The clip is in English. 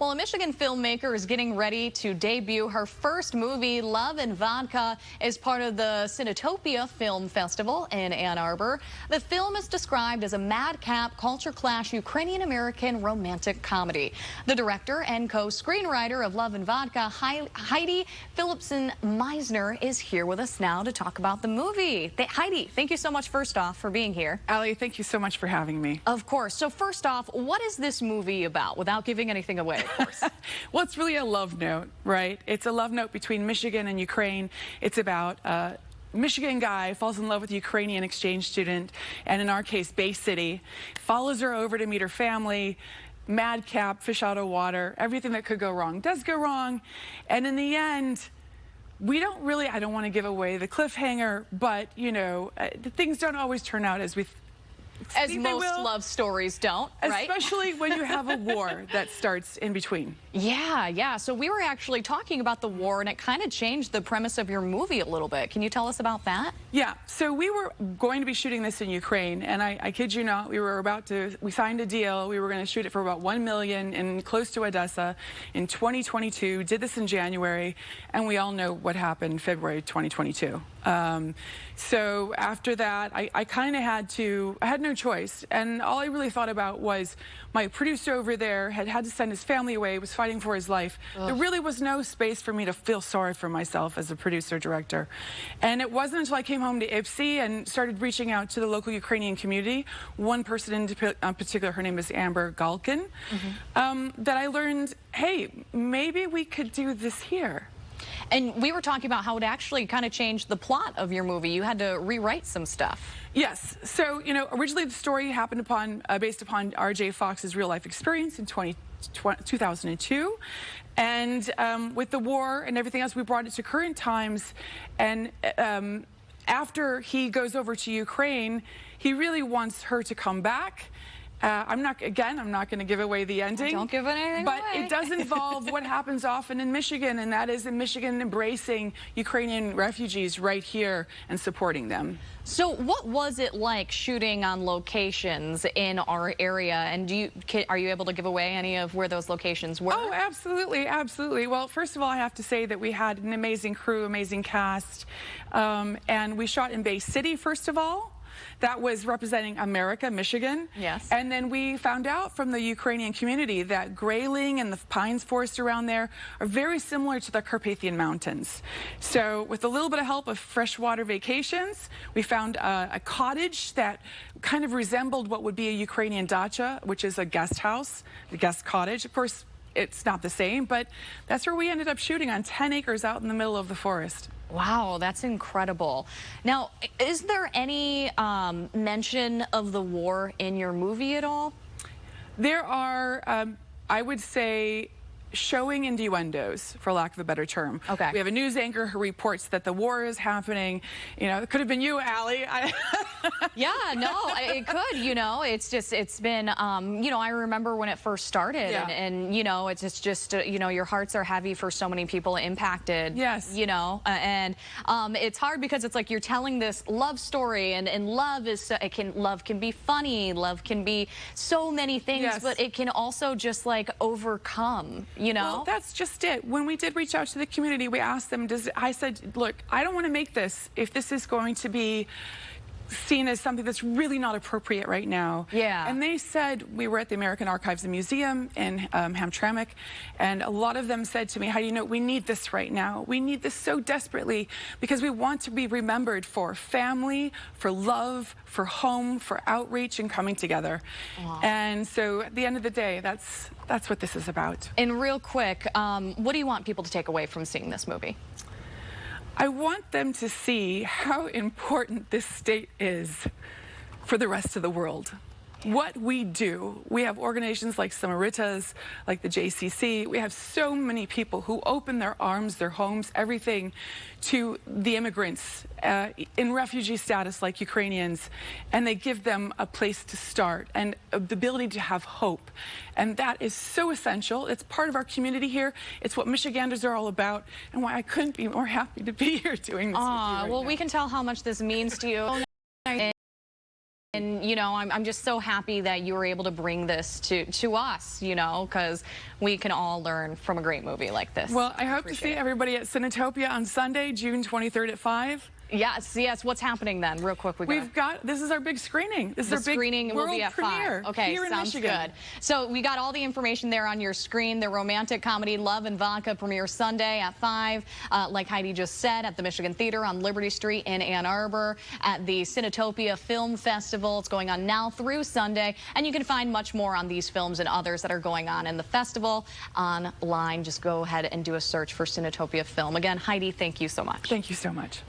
Well, a Michigan filmmaker is getting ready to debut her first movie, Love and Vodka, as part of the Cinetopia Film Festival in Ann Arbor. The film is described as a madcap, culture clash Ukrainian-American romantic comedy. The director and co-screenwriter of Love and Vodka, Heidi Philipsen-Meissner, is here with us now to talk about the movie. Heidi, thank you so much, first off, for being here. Ali, thank you so much for having me. Of course. So first off, what is this movie about, without giving anything away, of course? Well, it's really a love note, right? It's a love note between Michigan and Ukraine. It's about a Michigan guy falls in love with a Ukrainian exchange student, and in our case, Bay City, follows her over to meet her family. Madcap, fish out of water, everything that could go wrong does go wrong. And in the end, I don't want to give away the cliffhanger, but, you know, things don't always turn out as we As most love stories don't, right? Especially when you have a war that starts in between. Yeah. So we were actually talking about the war, and it kind of changed the premise of your movie a little bit. Can you tell us about that? Yeah. So we were going to be shooting this in Ukraine, and I kid you not, we signed a deal. We were going to shoot it for about $1 million in close to Odessa in 2022. Did this in January, and we all know what happened February 2022. So after that, I kind of I had no choice, and all I really thought about was my producer over there had to send his family away, was fighting for his life. Ugh. There really was no space for me to feel sorry for myself as a producer director. And it wasn't until I came home to Ipsy and started reaching out to the local Ukrainian community, one person in particular, her name is Amber Galkin, that I learned, hey, maybe we could do this here. And we were talking about how it actually kind of changed the plot of your movie. You had to rewrite some stuff. Yes. So, you know, originally the story happened based upon R.J. Fox's real-life experience in 2002. And with the war and everything else, we brought it to current times. And after he goes over to Ukraine, he really wants her to come back. I'm not going to give away the ending. Don't give anything away. But it does involve what happens often in Michigan, and that is in Michigan embracing Ukrainian refugees right here and supporting them. So what was it like shooting on locations in our area? And are you able to give away any of where those locations were? Oh, absolutely, absolutely. Well, first of all, I have to say that we had an amazing crew, amazing cast, and we shot in Bay City, first of all. That was representing America, Michigan. Yes. And then we found out from the Ukrainian community that Grayling and the pines forest around there are very similar to the Carpathian Mountains. So with a little bit of help of freshwater vacations, we found a cottage that kind of resembled what would be a Ukrainian dacha, which is a guest house, a guest cottage. Of course, it's not the same, but that's where we ended up shooting, on 10 acres out in the middle of the forest. Wow, that's incredible. Now, is there any mention of the war in your movie at all? There are, I would say, showing innuendos, for lack of a better term. Okay. We have a news anchor who reports that the war is happening. You know, it could have been you, Ali. Yeah, no, it could, you know. It's been, you know, I remember when it first started, yeah. and you know, it's just, you know, your hearts are heavy for so many people impacted. Yes. You know, and it's hard because it's like you're telling this love story, and love is, love can be funny, love can be so many things, yes. But it can also just like overcome. You know? Well, that's just it. When we did reach out to the community, we asked them, I said, look, I don't want to make this if this is going to be seen as something that's really not appropriate right now. Yeah. And they said, we were at the American Archives and Museum in Hamtramck, and a lot of them said to me, Heidi, you know, we need this right now. We need this so desperately because we want to be remembered for family, for love, for home, for outreach and coming together. Aww. And so at the end of the day, that's what this is about. And real quick, what do you want people to take away from seeing this movie? I want them to see how important this state is for the rest of the world. What we do, we have organizations like Samaritas, like the JCC. We have so many people who open their arms, their homes, everything to the immigrants in refugee status like Ukrainians, and they give them a place to start and the ability to have hope. And that is so essential. It's part of our community here. It's what Michiganders are all about, and why I couldn't be more happy to be here doing this with you right well, now. We can tell how much this means to you. And, you know, I'm just so happy that you were able to bring this to us, you know, because we can all learn from a great movie like this. Well, I hope to see everybody at Cinetopia on Sunday, June 23rd at 5. Yes. What's happening then? Real quick, this is our big screening. This is our big screening will be at premiere 5. Okay, here in sounds Michigan. good. So we got all the information there on your screen. The romantic comedy Love and Vodka premieres Sunday at 5, like Heidi just said, at the Michigan Theater on Liberty Street in Ann Arbor, at the Cinetopia Film Festival. It's going on now through Sunday, and you can find much more on these films and others that are going on in the festival online. Just go ahead and do a search for Cinetopia Film. Again, Heidi, thank you so much. Thank you so much.